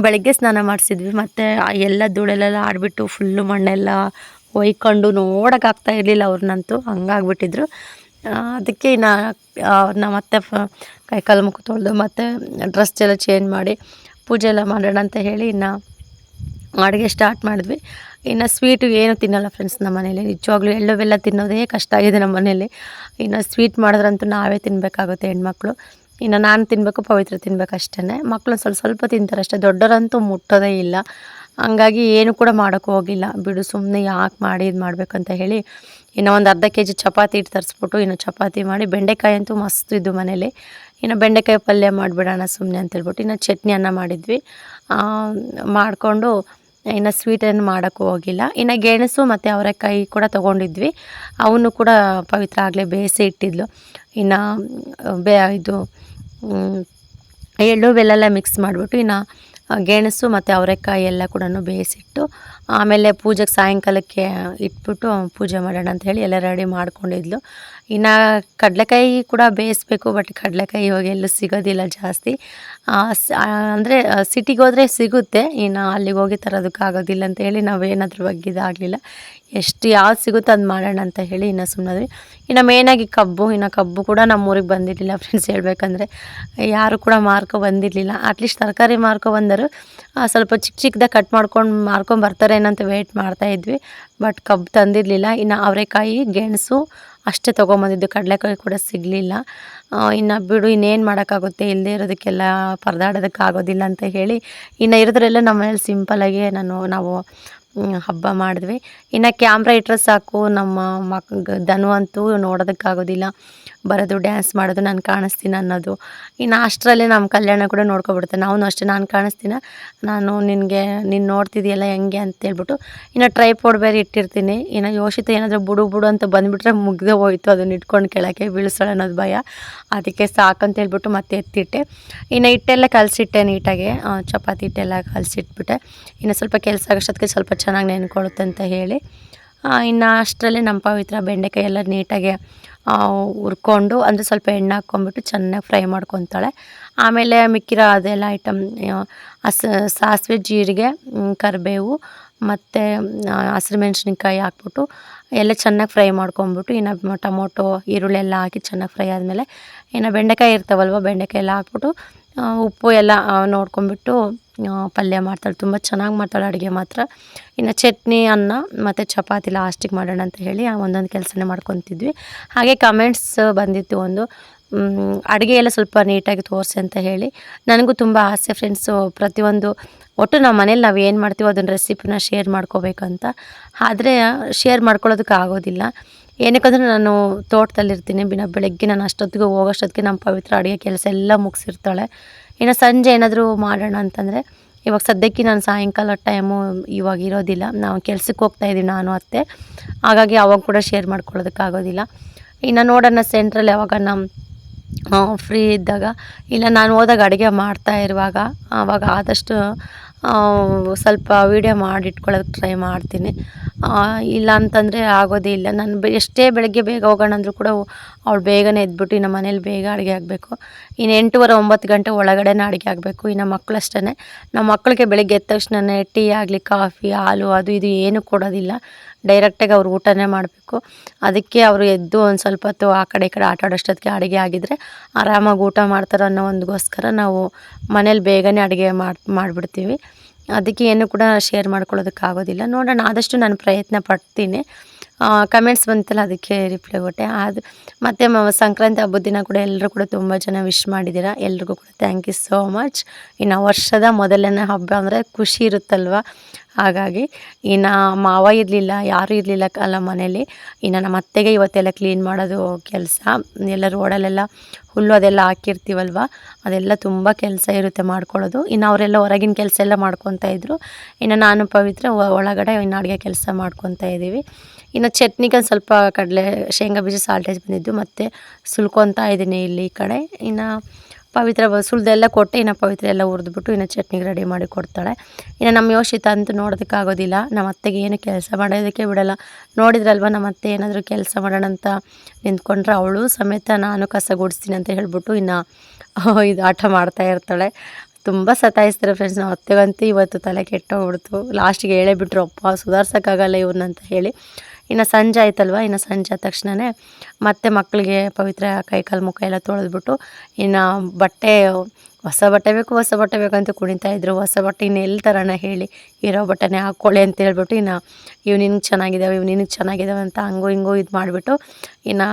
ಬೆಳಗ್ಗೆ ಸ್ನಾನ ಮಾಡಿಸಿದ್ವಿ. ಮತ್ತು ಎಲ್ಲ ಧೂಳೆಲ್ಲ ಆಡಿಬಿಟ್ಟು ಫುಲ್ಲು ಮಣ್ಣೆಲ್ಲ ಒಯ್ಕೊಂಡು ನೋಡೋಕ್ಕಾಗ್ತಾ ಇರಲಿಲ್ಲ ಅವ್ರನ್ನಂತೂ, ಹಂಗಾಗ್ಬಿಟ್ಟಿದ್ರು. ಅದಕ್ಕೆ ಇನ್ನು ಅವ್ರನ್ನ ಮತ್ತೆ ಕೈಕಾಲು ಮುಖ ತೊಳೆದು ಮತ್ತು ಡ್ರೆಸ್ ಎಲ್ಲ ಚೇಂಜ್ ಮಾಡಿ ಪೂಜೆ ಎಲ್ಲ ಮಾಡೋಣ ಅಂತ ಹೇಳಿ ಇನ್ನು ಅಡುಗೆ ಸ್ಟಾರ್ಟ್ ಮಾಡಿದ್ವಿ. ಇನ್ನು ಸ್ವೀಟು ಏನು ತಿನ್ನಲ್ಲ ಫ್ರೆಂಡ್ಸ್ ನಮ್ಮ ಮನೇಲಿ. ನಿಜವಾಗ್ಲೂ ಎಳ್ಳು ಬೆಲ್ಲ ತಿನ್ನೋದೇ ಕಷ್ಟ ಆಗಿದೆ ನಮ್ಮ ಮನೇಲಿ. ಇನ್ನು ಸ್ವೀಟ್ ಮಾಡಿದ್ರಂತೂ ನಾವೇ ತಿನ್ನಬೇಕಾಗುತ್ತೆ ಹೆಣ್ಮಕ್ಳು. ಇನ್ನು ನಾನು ತಿನ್ನಬೇಕು, ಪವಿತ್ರ ತಿನ್ನಬೇಕು ಅಷ್ಟೇ. ಮಕ್ಕಳು ಸ್ವಲ್ಪ ತಿಂತಾರೆ ಅಷ್ಟೇ, ದೊಡ್ಡವರಂತೂ ಮುಟ್ಟೋದೇ ಇಲ್ಲ. ಹಂಗಾಗಿ ಏನು ಕೂಡ ಮಾಡೋಕ್ಕೆ ಹೋಗಿಲ್ಲ, ಬಿಡು ಸುಮ್ಮನೆ ಯಾಕೆ ಮಾಡಿ ಇದು ಮಾಡಬೇಕಂತ ಹೇಳಿ ಇನ್ನು ಒಂದು ಅರ್ಧ ಕೆಜಿ ಚಪಾತಿ ಹಿಟ್ಟು ತರಿಸ್ಬಿಟ್ಟು ಇನ್ನು ಚಪಾತಿ ಮಾಡಿ, ಬೆಂಡೆಕಾಯಿ ಅಂತೂ ಮಸ್ತ್ ಇದ್ದು ಮನೇಲಿ. ಇನ್ನು ಬೆಂಡೆಕಾಯಿ ಪಲ್ಯ ಮಾಡಿಬಿಡೋಣ ಸುಮ್ಮನೆ ಅಂತೇಳ್ಬಿಟ್ಟು ಇನ್ನು ಚಟ್ನಿ ಅನ್ನ ಮಾಡಿದ್ವಿ. ಮಾಡಿಕೊಂಡು ಇನ್ನು ಸ್ವೀಟನ್ನು ಮಾಡೋಕ್ಕೂ ಹೋಗಿಲ್ಲ. ಇನ್ನು ಗೆಣಸು ಮತ್ತು ಅವರೆಕಾಯಿ ಕೂಡ ತೊಗೊಂಡಿದ್ವಿ, ಅವನು ಕೂಡ ಪವಿತ್ರ ಆಗಲೇ ಬೇಯಿಸಿ ಇಟ್ಟಿದ್ಲು. ಇನ್ನು ಇದು ಎಳ್ಳು ಬೆಲ್ಲ ಮಿಕ್ಸ್ ಮಾಡಿಬಿಟ್ಟು ಇನ್ನು ಗೆಣಸು ಮತ್ತು ಅವರೆಕಾಯಿ ಎಲ್ಲ ಕೂಡ ಬೇಯಿಸಿಟ್ಟು ಆಮೇಲೆ ಪೂಜೆಗೆ ಸಾಯಂಕಾಲಕ್ಕೆ ಇಟ್ಬಿಟ್ಟು ಪೂಜೆ ಮಾಡೋಣ ಅಂತ ಹೇಳಿ ಎಲ್ಲ ರೆಡಿ ಮಾಡ್ಕೊಂಡಿದ್ಲು. ಇನ್ನು ಕಡಲೆಕಾಯಿ ಕೂಡ ಬೇಯಿಸ್ಬೇಕು, ಬಟ್ ಕಡಲೆಕಾಯಿ ಇವಾಗ ಎಲ್ಲೂ ಸಿಗೋದಿಲ್ಲ ಜಾಸ್ತಿ. ಅಂದರೆ ಸಿಟಿಗೆ ಹೋದರೆ ಸಿಗುತ್ತೆ, ಇನ್ನು ಅಲ್ಲಿಗೆ ಹೋಗಿ ತರೋದಕ್ಕಾಗೋದಿಲ್ಲ ಅಂತ ಹೇಳಿ ನಾವೇನಾದ್ರ ಬಗ್ಗೆ ಇದಾಗಲಿಲ್ಲ. ಎಷ್ಟು ಯಾವ್ದು ಸಿಗುತ್ತೋ ಅದು ಮಾಡೋಣ ಅಂತ ಹೇಳಿ ಇನ್ನು ಸುಮ್ಮನಾದ್ವಿ. ಇನ್ನು ಮೇಯ್ನಾಗಿ ಕಬ್ಬು ಕೂಡ ನಮ್ಮೂರಿಗೆ ಬಂದಿರಲಿಲ್ಲ ಫ್ರೆಂಡ್ಸ್. ಹೇಳ್ಬೇಕಂದ್ರೆ ಯಾರು ಕೂಡ ಮಾರ್ಕೊ ಬಂದಿರಲಿಲ್ಲ. ಅಟ್ಲೀಸ್ಟ್ ತರಕಾರಿ ಮಾರ್ಕೊ ಬಂದರು ಸ್ವಲ್ಪ ಚಿಕ್ಕದಾಗಿ ಕಟ್ ಮಾರ್ಕೊಂಡು ಬರ್ತಾರೆ ಏನಂತ ವೆಯ್ಟ್ ಮಾಡ್ತಾಯಿದ್ವಿ. ಬಟ್ ಕಬ್ಬು ತಂದಿರಲಿಲ್ಲ. ಇನ್ನು ಅವರೆಕಾಯಿ, ಗೆಣಸು ಅಷ್ಟೇ ತೊಗೊಂಬಂದಿದ್ದು. ಕಡಲೆಕಾಯಿ ಕೂಡ ಸಿಗಲಿಲ್ಲ. ಇನ್ನು ಬಿಡು, ಇನ್ನೇನು ಮಾಡೋಕ್ಕಾಗುತ್ತೆ, ಇಲ್ಲದೇ ಇರೋದಕ್ಕೆಲ್ಲ ಪರದಾಡೋದಕ್ಕಾಗೋದಿಲ್ಲ ಅಂತ ಹೇಳಿ ಇನ್ನು ಇರೋದ್ರೆಲ್ಲ ನಮ್ಮ ಮನೇಲಿ ಸಿಂಪಲ್ಲಾಗಿ ನಾವು ಹಬ್ಬ ಮಾಡಿದ್ವಿ. ಇನ್ನು ಕ್ಯಾಮ್ರಾ ಇಟ್ಟರೆ ಸಾಕು, ನಮ್ಮ ಧನು ಅಂತೂ ನೋಡೋದಕ್ಕಾಗೋದಿಲ್ಲ. ಬರೋದು, ಡ್ಯಾನ್ಸ್ ಮಾಡೋದು, ನಾನು ಕಾಣಿಸ್ತೀನಿ ಅನ್ನೋದು. ಇನ್ನು ಅಷ್ಟರಲ್ಲೇ ನಮ್ಮ ಕಲ್ಯಾಣ ಕೂಡ ನೋಡ್ಕೊಬಿಡ್ತಾನೆ. ಅವನು ಅಷ್ಟೇ, ನಾನು ಕಾಣಿಸ್ತೀನ, ನೀನು ನೋಡ್ತಿದ್ದೀಯಲ್ಲ ಹೆಂಗೆ ಅಂತೇಳ್ಬಿಟ್ಟು. ಇನ್ನು ಟ್ರೈಪೋಡ್ ಬೇರೆ ಇಟ್ಟಿರ್ತೀನಿ. ಇನ್ನು ಯೋಷಿತ ಏನಾದರೂ ಬುಡು ಅಂತ ಬಂದುಬಿಟ್ರೆ ಮುಗ್ದೇ ಹೋಯ್ತು, ಅದನ್ನ ಇಟ್ಕೊಂಡು ಕೆಳಗೆ ಬೀಳಿಸೋಳು ಅನ್ನೋದು ಭಯ. ಅದಕ್ಕೆ ಸಾಕಂತ ಹೇಳ್ಬಿಟ್ಟು ಮತ್ತೆ ಎತ್ತಿಟ್ಟೆ. ಇನ್ನು ಹಿಟ್ಟೆಲ್ಲ ಕಲಸಿಟ್ಟೆ ನೀಟಾಗಿ, ಚಪಾತಿ ಹಿಟ್ಟೆಲ್ಲ ಕಲಸಿಟ್ಬಿಟ್ಟೆ. ಇನ್ನು ಸ್ವಲ್ಪ ಕೆಲಸ ಆಗೋಷ್ಟೊತ್ತಿಗೆ ಸ್ವಲ್ಪ ಚೆನ್ನಾಗಿ ನೆನ್ಕೊಳ್ಳುತ್ತೆ ಅಂತ ಹೇಳಿ. ಇನ್ನು ಅಷ್ಟರಲ್ಲೇ ನಮ್ಮ ಪವಿತ್ರ ಬೆಂಡೆಕಾಯಿ ಎಲ್ಲ ನೀಟಾಗಿ ಹುರ್ಕೊಂಡು, ಅಂದರೆ ಸ್ವಲ್ಪ ಎಣ್ಣೆ ಹಾಕ್ಕೊಂಬಿಟ್ಟು ಚೆನ್ನಾಗಿ ಫ್ರೈ ಮಾಡ್ಕೊತಾಳೆ. ಆಮೇಲೆ ಮಿಕ್ಕಿರೋ ಅದೆಲ್ಲ ಐಟಮ್ ಸಾಸಿವೆ, ಜೀರಿಗೆ, ಕರಿಬೇವು ಮತ್ತು ಹಸಿರು ಮೆಣಸಿನ್ಕಾಯಿ ಹಾಕ್ಬಿಟ್ಟು ಎಲ್ಲ ಚೆನ್ನಾಗಿ ಫ್ರೈ ಮಾಡ್ಕೊಂಬಿಟ್ಟು, ಇನ್ನು ಟೊಮೊಟೊ, ಈರುಳ್ಳಿ ಎಲ್ಲ ಹಾಕಿ ಚೆನ್ನಾಗಿ ಫ್ರೈ ಆದಮೇಲೆ ಇನ್ನು ಬೆಂಡೆಕಾಯಿ ಇರ್ತಾವಲ್ವ, ಬೆಂಡೆಕಾಯಿ ಎಲ್ಲ ಹಾಕ್ಬಿಟ್ಟು ಉಪ್ಪು ಎಲ್ಲ ನೋಡ್ಕೊಂಬಿಟ್ಟು ಪಲ್ಯ ಮಾಡ್ತಾಳೆ. ತುಂಬ ಚೆನ್ನಾಗಿ ಮಾಡ್ತಾಳೆ ಅಡುಗೆ ಮಾತ್ರ. ಇನ್ನು ಚಟ್ನಿ, ಅನ್ನ ಮತ್ತು ಚಪಾತಿ ಲಾಸ್ಟಿಗೆ ಮಾಡೋಣ ಅಂತ ಹೇಳಿ ಒಂದೊಂದು ಕೆಲಸನೇ ಮಾಡ್ಕೊತಿದ್ವಿ. ಹಾಗೆ ಕಮೆಂಟ್ಸ್ ಬಂದಿತ್ತು ಒಂದು, ಅಡುಗೆ ಎಲ್ಲ ಸ್ವಲ್ಪ ನೀಟಾಗಿ ತೋರಿಸಿ ಅಂತ ಹೇಳಿ. ನನಗೂ ತುಂಬ ಆಸೆ ಫ್ರೆಂಡ್ಸು, ಪ್ರತಿಯೊಂದು ಒಟ್ಟು ನಮ್ಮ ಮನೇಲಿ ನಾವು ಏನು ಮಾಡ್ತೀವೋ ಅದನ್ನ ರೆಸಿಪಿನ ಶೇರ್ ಮಾಡ್ಕೋಬೇಕಂತ. ಆದರೆ ಶೇರ್ ಮಾಡ್ಕೊಳ್ಳೋದಕ್ಕೆ ಆಗೋದಿಲ್ಲ. ಏನಕ್ಕಂದರೆ ನಾನು ತೋಟದಲ್ಲಿರ್ತೀನಿ. ಬೆಳಗ್ಗೆ ನಾನು ಅಷ್ಟೊತ್ತಿಗೆ ಹೋಗೋಷ್ಟೊತ್ತಿಗೆ ನಮ್ಮ ಪವಿತ್ರ ಅಡುಗೆ ಕೆಲಸ ಎಲ್ಲ ಮುಗಿಸಿರ್ತಾಳೆ. ಇನ್ನು ಸಂಜೆ ಏನಾದರೂ ಮಾಡೋಣ ಅಂತಂದರೆ, ಇವಾಗ ಸದ್ಯಕ್ಕೆ ನಾನು ಸಾಯಂಕಾಲ ಟೈಮು ಇವಾಗ ಇರೋದಿಲ್ಲ, ನಾವು ಕೆಲ್ಸಕ್ಕೆ ಹೋಗ್ತಾಯಿದ್ದೀವಿ ನಾನು ಅತ್ತೆ. ಹಾಗಾಗಿ ಅವಾಗ ಕೂಡ ಶೇರ್ ಮಾಡ್ಕೊಳ್ಳೋದಕ್ಕಾಗೋದಿಲ್ಲ. ಇನ್ನು ನೋಡೋಣ ಸೆಂಟ್ರಲ್ಲಿ ಯಾವಾಗ ಫ್ರೀ ಇದ್ದಾಗ, ಇಲ್ಲ ನಾನು ಹೋದಾಗ ಅಡುಗೆ ಮಾಡ್ತಾ ಇರುವಾಗ ಆವಾಗ ಆದಷ್ಟು ಸ್ವಲ್ಪ ವೀಡಿಯೋ ಮಾಡಿಟ್ಕೊಳ್ಳೋದಕ್ಕೆ ಟ್ರೈ ಮಾಡ್ತೀನಿ. ಇಲ್ಲ ಅಂತಂದರೆ ಆಗೋದೇ ಇಲ್ಲ. ನಾನು ಎಷ್ಟೇ ಬೆಳಗ್ಗೆ ಬೇಗ ಹೋಗೋಣ ಅಂದರೂ ಕೂಡ ಅವಳು ಬೇಗನೆ ಎದ್ಬಿಟ್ಟು ಇನ್ನು ಮನೇಲಿ ಬೇಗ ಅಡುಗೆ ಆಗಬೇಕು. ಇನ್ನು 8:30 9 ಗಂಟೆ ಒಳಗಡೆನೇ ಅಡುಗೆ ಆಗಬೇಕು. ಇನ್ನು ಮಕ್ಕಳು ಅಷ್ಟೇ, ನಮ್ಮ ಮಕ್ಕಳಿಗೆ ಬೆಳಗ್ಗೆ ಎದ್ದ ತಕ್ಷಣವೇ ಟೀ ಆಗಲಿ, ಕಾಫಿ, ಹಾಲು ಅದು ಇದು ಏನೂ ಕೊಡೋದಿಲ್ಲ. ಡೈರೆಕ್ಟಾಗಿ ಅವ್ರು ಊಟನೇ ಮಾಡಬೇಕು. ಅದಕ್ಕೆ ಅವರು ಎದ್ದು ಒಂದು ಸ್ವಲ್ಪ ಹೊತ್ತು ಆ ಕಡೆ ಈ ಕಡೆ ಆಟ ಆಡೋಷ್ಟೊತ್ತಿಗೆ ಅಡುಗೆ ಆಗಿದ್ದರೆ ಆರಾಮಾಗಿ ಊಟ ಮಾಡ್ತಾರೆ ಅನ್ನೋ ಒಂದಕ್ಕೋಸ್ಕರ ನಾವು ಮನೇಲಿ ಬೇಗನೆ ಅಡುಗೆ ಮಾಡಿಬಿಡ್ತೀವಿ. ಅದಕ್ಕೆ ಏನು ಕೂಡ ಶೇರ್ ಮಾಡ್ಕೊಳ್ಳೋದಕ್ಕಾಗೋದಿಲ್ಲ. ನೋಡೋಣ, ಆದಷ್ಟು ನಾನು ಪ್ರಯತ್ನ ಪಡ್ತೀನಿ. ಕಮೆಂಟ್ಸ್ ಬಂತಲ್ಲ, ಅದಕ್ಕೆ ರಿಪ್ಲೈ ಕೊಟ್ಟೆ. ಮತ್ತು ಸಂಕ್ರಾಂತಿ ಹಬ್ಬದ ದಿನ ಕೂಡ ಎಲ್ಲರೂ ಕೂಡ ತುಂಬ ಜನ ವಿಶ್ ಮಾಡಿದ್ದೀರಾ. ಎಲ್ರಿಗೂ ಕೂಡ ಥ್ಯಾಂಕ್ ಯು ಸೋ ಮಚ್. ಇನ್ನು ವರ್ಷದ ಮೊದಲನೇ ಹಬ್ಬ ಅಂದರೆ ಖುಷಿ ಇರುತ್ತಲ್ವ, ಹಾಗಾಗಿ. ಇನ್ನು ಮಾವ ಇರಲಿಲ್ಲ, ಯಾರೂ ಇರಲಿಲ್ಲ ಅಲ್ಲ ಮನೇಲಿ. ಇನ್ನು ನಮ್ಮ ಅತ್ತೆಗೆ ಇವತ್ತೆಲ್ಲ ಕ್ಲೀನ್ ಮಾಡೋದು ಕೆಲಸ. ಎಲ್ಲ ರೋಡಲ್ಲೆಲ್ಲ ಹುಲ್ಲು ಅದೆಲ್ಲ ಹಾಕಿರ್ತೀವಲ್ವ, ಅದೆಲ್ಲ ತುಂಬ ಕೆಲಸ ಇರುತ್ತೆ ಮಾಡ್ಕೊಳ್ಳೋದು. ಇನ್ನು ಅವರೆಲ್ಲ ಹೊರಗಿನ ಕೆಲಸ ಎಲ್ಲ ಮಾಡ್ಕೊತಾಯಿದ್ರು. ಇನ್ನು ನಾನು ಪವಿತ್ರ ಒಳಗಡೆ ಇನ್ನು ಅಡುಗೆ ಕೆಲಸ ಮಾಡ್ಕೊತಾ ಇದ್ದೀವಿ. ಇನ್ನು ಚಟ್ನಿಗೆ ಸ್ವಲ್ಪ ಶೇಂಗಾ ಬೀಜ ಸಾಲ್ಟೇಜ್ ಬಂದಿದ್ದು, ಮತ್ತು ಸುಲ್ಕೊತಾ ಇದ್ದೀನಿ ಇಲ್ಲಿ ಈ ಕಡೆ. ಇನ್ನು ಪವಿತ್ರ ಸುಲಿದೆಲ್ಲ ಕೊಟ್ಟೆ. ಇನ್ನು ಪವಿತ್ರ ಎಲ್ಲ ಹುರಿದ್ಬಿಟ್ಟು ಇನ್ನು ಚಟ್ನಿಗೆ ರೆಡಿ ಮಾಡಿ ಕೊಡ್ತಾಳೆ. ಇನ್ನು ನಮ್ಮ ಯೋಷಿತ ಅಂತೂ ನೋಡೋದಕ್ಕಾಗೋದಿಲ್ಲ. ನಮ್ಮ ಅತ್ತೆಗೆ ಏನು ಕೆಲಸ ಮಾಡೋದಕ್ಕೆ ಬಿಡೋಲ್ಲ. ನೋಡಿದ್ರಲ್ವ, ನಮ್ಮ ಅತ್ತೆ ಏನಾದರೂ ಕೆಲಸ ಮಾಡೋಣ ಅಂತ ನಿಂತ್ಕೊಂಡ್ರೆ ಅವಳು ಸಮೇತ ನಾನು ಕಸ ಗುಡಿಸ್ತೀನಿ ಅಂತ ಹೇಳ್ಬಿಟ್ಟು ಇನ್ನು ಇದು ಆಟ ಮಾಡ್ತಾ ಇರ್ತಾಳೆ. ತುಂಬ ಸತಾಯಿಸ್ತಾರೆ ಫ್ರೆಂಡ್ಸ್. ನಾವು ಅತ್ತೆಗಂತೂ ಇವತ್ತು ತಲೆ ಕೆಟ್ಟೋಗ್ಬಿಡ್ತು. ಲಾಸ್ಟಿಗೆ ಹೇಳೇ ಬಿಟ್ಟರು, ಅಪ್ಪ ಸುಧಾರ್ಸೋಕ್ಕಾಗಲ್ಲ ಇವ್ರನ್ನಂತ ಹೇಳಿ. ಇನ್ನು ಸಂಜೆ ಆಯ್ತಲ್ವ, ಇನ್ನು ಸಂಜೆ ಆದ ತಕ್ಷಣವೇ ಮತ್ತೆ ಮಕ್ಕಳಿಗೆ ಪವಿತ್ರ ಕೈಕಾಲು ಮುಖ ಎಲ್ಲ ತೊಳೆದ್ಬಿಟ್ಟು ಇನ್ನು ಹೊಸ ಬಟ್ಟೆ ಬೇಕು ಅಂತ ಕುಣಿತಾಯಿದ್ರು. ಹೊಸ ಬಟ್ಟೆ ಇನ್ನು ಎಲ್ಲಿ ತರೋಣ ಹೇಳಿ, ಇರೋ ಬಟ್ಟೆನೇ ಹಾಕ್ಕೊಳ್ಳಿ ಅಂತ ಹೇಳ್ಬಿಟ್ಟು ಇನ್ನು ಇವು ನಿನಗೆ ಚೆನ್ನಾಗಿದ್ದಾವೆ ಅಂತ ಹಂಗೋ ಹಿಂಗೋ ಇದು ಮಾಡಿಬಿಟ್ಟು ಇನ್ನು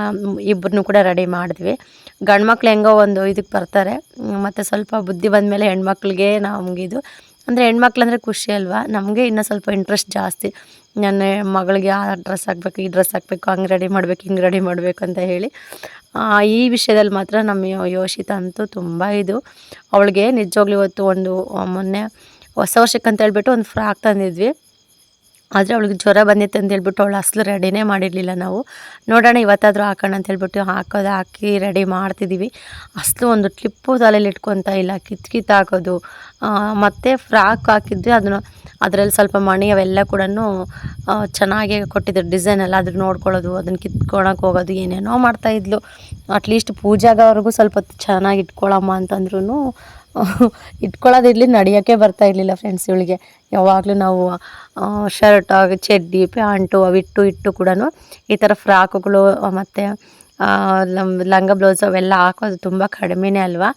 ಇಬ್ಬರನ್ನೂ ಕೂಡ ರೆಡಿ ಮಾಡಿದ್ವಿ. ಗಂಡು ಮಕ್ಳು ಹೆಂಗೋ ಒಂದು ಇದಕ್ಕೆ ಬರ್ತಾರೆ, ಮತ್ತು ಸ್ವಲ್ಪ ಬುದ್ಧಿ ಬಂದಮೇಲೆ ಹೆಣ್ಮಕ್ಳಿಗೆ ನಮಗಿದು ಅಂದರೆ ಹೆಣ್ಮಕ್ಳು ಅಂದರೆ ಖುಷಿ ಅಲ್ವಾ. ನಮಗೆ ಇನ್ನೂ ಸ್ವಲ್ಪ ಇಂಟ್ರೆಸ್ಟ್ ಜಾಸ್ತಿ. ನನ್ನ ಮಗಳಿಗೆ ಆ ಡ್ರೆಸ್ ಹಾಕಬೇಕು, ಈ ಡ್ರೆಸ್ ಹಾಕಬೇಕು, ಹಂಗೆ ರೆಡಿ ಮಾಡಬೇಕು, ಹಿಂಗೆ ರೆಡಿ ಮಾಡಬೇಕು ಅಂತ ಹೇಳಿ. ಈ ವಿಷಯದಲ್ಲಿ ಮಾತ್ರ ನಮ್ಮ ಯೋಷಿತ ಅಂತೂ ತುಂಬ ಇದು. ಅವಳಿಗೆ ನಿಜವಾಗ್ಲೂ ಇವತ್ತು ಮೊನ್ನೆ ಹೊಸ ವರ್ಷಕ್ಕಂತ ಹೇಳ್ಬಿಟ್ಟು ಒಂದು ಫ್ರಾಕ್ ತಂದಿದ್ವಿ. ಆದರೆ ಅವಳಿಗೆ ಜ್ವರ ಬಂದಿತ್ತು ಅಂತ ಹೇಳ್ಬಿಟ್ಟು ಅವಳು ಅಸಲು ರೆಡಿನೇ ಮಾಡಿರಲಿಲ್ಲ. ನಾವು ನೋಡೋಣ ಇವತ್ತಾದರೂ ಹಾಕೋಣ ಅಂತ ಹೇಳ್ಬಿಟ್ಟು ಹಾಕಿ ರೆಡಿ ಮಾಡ್ತಿದ್ದೀವಿ. ಅಸಲು ಒಂದು ಕ್ಲಿಪ್ಪು ತಲೆಯಲ್ಲಿ ಇಟ್ಕೊತಾ ಇಲ್ಲ, ಕಿತ್ತು ಹಾಕೋದು. ಮತ್ತು ಫ್ರಾಕ್ ಹಾಕಿದ್ವಿ, ಅದರಲ್ಲಿ ಸ್ವಲ್ಪ ಮಣಿ ಅವೆಲ್ಲ ಕೂಡ ಚೆನ್ನಾಗಿ ಕೊಟ್ಟಿದ್ರು ಡಿಸೈನ್ ಎಲ್ಲ. ಅದ್ರ ನೋಡ್ಕೊಳ್ಳೋದು, ಅದನ್ನು ಕಿತ್ಕೊಳಕ್ಕೆ ಹೋಗೋದು, ಏನೇನೋ ಮಾಡ್ತಾಯಿದ್ಲು. ಅಟ್ಲೀಸ್ಟ್ ಪೂಜಾಗವ್ರಿಗೂ ಸ್ವಲ್ಪ ಚೆನ್ನಾಗಿ ಇಟ್ಕೊಳ್ಳಮ್ಮ ಅಂತಂದ್ರೂ ಇಟ್ಕೊಳ್ಳೋದಿರಲಿ ನಡೆಯೋಕ್ಕೆ ಬರ್ತಾ ಇರಲಿಲ್ಲ ಫ್ರೆಂಡ್ಸ್ ಇವಳಿಗೆ. ಯಾವಾಗಲೂ ನಾವು ಶರ್ಟ್ ಚಡ್ಡಿ ಪ್ಯಾಂಟು ಅವಿಟ್ಟು ಇಟ್ಟು ಕೂಡ ಈ ಥರ ಫ್ರಾಕುಗಳು ಮತ್ತು ಲಂಗ ಬ್ಲೌಸ್ ಅವೆಲ್ಲ ಹಾಕೋದು ತುಂಬ ಕಡಿಮೆನೇ ಅಲ್ವಾ.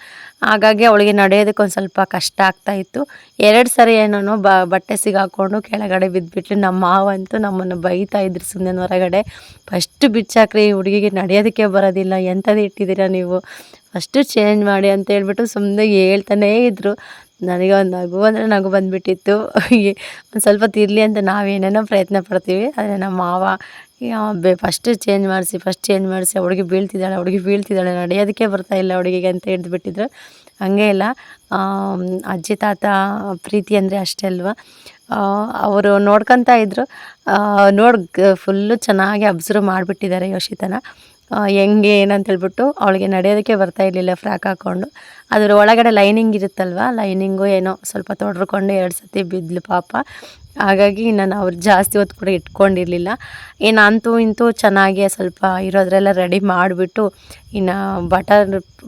ಹಾಗಾಗಿ ಅವಳಿಗೆ ನಡೆಯೋದಕ್ಕೆ ಒಂದು ಸ್ವಲ್ಪ ಕಷ್ಟ ಆಗ್ತಾಯಿತ್ತು. 2 ಸರಿ ಏನೋ ಬಟ್ಟೆ ಸಿಗಾಕೊಂಡು ಕೆಳಗಡೆ ಬಿದ್ದುಬಿಟ್ಲು. ನಮ್ಮ ಮಾವಂತೂ ನಮ್ಮನ್ನು ಬೈತಾ ಇದ್ರು ಸುಮ್ಮನೆ ಹೊರಗಡೆ, ಫಸ್ಟು ಬಿಚ್ಚಾಕ್ರಿ, ಹುಡುಗಿಗೆ ನಡೆಯೋದಕ್ಕೆ ಬರೋದಿಲ್ಲ, ಎಂಥದ್ದು ಇಟ್ಟಿದ್ದೀರಾ ನೀವು, ಫಸ್ಟು ಚೇಂಜ್ ಮಾಡಿ ಅಂತ ಹೇಳ್ಬಿಟ್ಟು ಸುಮ್ಮನೆ ಹೇಳ್ತಾನೇ ಇದ್ದರು. ನನಗೆ ಒಂದು ನಗು ಅಂದರೆ ನಗು ಬಂದುಬಿಟ್ಟಿತ್ತು. ಒಂದು ಸ್ವಲ್ಪ ತಿರ್ಲಿ ಅಂತ ನಾವೇನೇನೋ ಪ್ರಯತ್ನ ಪಡ್ತೀವಿ, ಆದರೆ ನಮ್ಮ ಮಾವ ಫಸ್ಟು ಚೇಂಜ್ ಮಾಡಿಸಿ ಹುಡುಗಿ ಬೀಳ್ತಿದ್ದಾಳೆ ನಡೆಯೋದಕ್ಕೆ ಬರ್ತಾ ಇಲ್ಲ ಹುಡುಗಿಗೆ ಅಂತ ಹಿಡಿದ್ಬಿಟ್ಟಿದ್ರು. ಹಂಗೆ ಇಲ್ಲ, ಅಜ್ಜಿ ತಾತ ಪ್ರೀತಿ ಅಂದರೆ ಅಷ್ಟೇ ಅಲ್ವಾ. ಅವರು ನೋಡ್ಕೊತಾ ಇದ್ದರು, ಫುಲ್ಲು ಚೆನ್ನಾಗಿ ಅಬ್ಸರ್ವ್ ಮಾಡಿಬಿಟ್ಟಿದ್ದಾರೆ ಯೋಷಿತನ, ಹೆಂಗೆ ಏನಂತ ಹೇಳ್ಬಿಟ್ಟು. ಅವಳಿಗೆ ನಡೆಯೋದಕ್ಕೆ ಬರ್ತಾ ಇರಲಿಲ್ಲ ಫ್ರಾಕ್ ಹಾಕ್ಕೊಂಡು. ಅದರ ಒಳಗಡೆ ಲೈನಿಂಗ್ ಇರುತ್ತಲ್ವ, ಲೈನಿಂಗು ಏನೋ ಸ್ವಲ್ಪ ತೊಡ್ಕೊಂಡು 2 ಸತಿ ಬಿದ್ಲು ಪಾಪ. ಹಾಗಾಗಿ ನಾನು ಅವ್ರು ಜಾಸ್ತಿ ಹೊತ್ತು ಕೂಡ ಇಟ್ಕೊಂಡಿರಲಿಲ್ಲ. ಇನ್ನು ಅಂತೂ ಇಂತೂ ಚೆನ್ನಾಗಿ ಸ್ವಲ್ಪ ಇರೋದ್ರೆಲ್ಲ ರೆಡಿ ಮಾಡಿಬಿಟ್ಟು ಇನ್ನು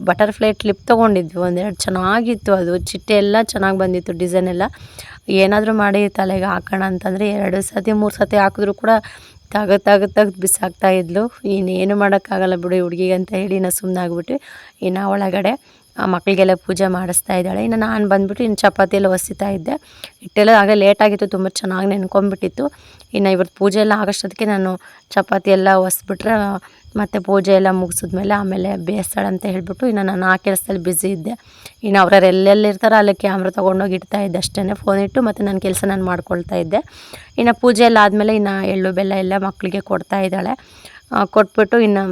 ಬಟರ್ಫ್ಲೈ ಕ್ಲಿಪ್ ತೊಗೊಂಡಿದ್ವಿ. 1-2 ಚೆನ್ನಾಗಿತ್ತು, ಅದು ಚಿಟ್ಟೆ ಎಲ್ಲ ಚೆನ್ನಾಗಿ ಬಂದಿತ್ತು, ಡಿಸೈನ್ ಎಲ್ಲ. ಏನಾದರೂ ಮಾಡಿ ತಲೆಗೆ ಹಾಕೋಣ ಅಂತಂದರೆ 2 ಸತಿ 3 ಸತಿ ಹಾಕಿದ್ರೂ ಕೂಡ ತೆಗ್ದು ಬಿಸಾಕ್ತಾ ಇದ್ಲು. ಇನ್ನೇನು ಮಾಡೋಕ್ಕಾಗಲ್ಲ ಬಿಡು ಹುಡುಗಿಗೆ ಅಂತ ಹೇಳಿ ನಾನು ಸುಮ್ಮನಾಗ್ಬಿಟ್ಟು ಇನ್ನು ಒಳಗಡೆ ಮಕ್ಕಳಿಗೆಲ್ಲ ಪೂಜೆ ಮಾಡಿಸ್ತಾ ಇದ್ದಾಳೆ. ಇನ್ನು ನಾನು ಬಂದುಬಿಟ್ಟು ಇನ್ನು ಚಪಾತಿ ಎಲ್ಲ ಒಸಿತಾ ಇದ್ದೆ. ಹಿಟ್ಟೆಲ್ಲ ಆಗ ಲೇಟಾಗಿತ್ತು, ತುಂಬ ಚೆನ್ನಾಗಿ ನೆನ್ಕೊಂಬಿಟ್ಟಿತ್ತು. ಇನ್ನು ಇವತ್ತು ಪೂಜೆ ಎಲ್ಲ ಆಗೋಷ್ಟೊತ್ತಿಗೆ ನಾನು ಚಪಾತಿ ಎಲ್ಲ ಒಸ್ಬಿಟ್ರೆ ಮತ್ತು ಪೂಜೆ ಎಲ್ಲ ಮುಗಿಸಿದ್ಮೇಲೆ ಆಮೇಲೆ ಬೇಯಿಸ್ತಾಳೆ ಅಂತ ಹೇಳ್ಬಿಟ್ಟು ಇನ್ನು ನಾನು ಆ ಕೆಲಸದಲ್ಲಿ ಬ್ಯುಸಿ ಇದ್ದೆ. ಇನ್ನು ಅವ್ರವ್ರು ಎಲ್ಲೆಲ್ಲಿರ್ತಾರೋ ಅಲ್ಲಿ ಕ್ಯಾಮ್ರಾ ತೊಗೊಂಡೋಗಿ ಇಡ್ತಾ ಇದ್ದೆ ಅಷ್ಟೇ, ಫೋನ್ ಇಟ್ಟು ಮತ್ತು ನನ್ನ ಕೆಲಸ ನಾನು ಮಾಡ್ಕೊಳ್ತಾ ಇದ್ದೆ. ಇನ್ನು ಪೂಜೆ ಎಲ್ಲ ಆದಮೇಲೆ ಇನ್ನು ಎಳ್ಳು ಬೆಲ್ಲ ಎಲ್ಲ ಮಕ್ಕಳಿಗೆ ಕೊಡ್ತಾ ಇದ್ದಾಳೆ. ಕೊಟ್ಬಿಟ್ಟು ಇನ್ನು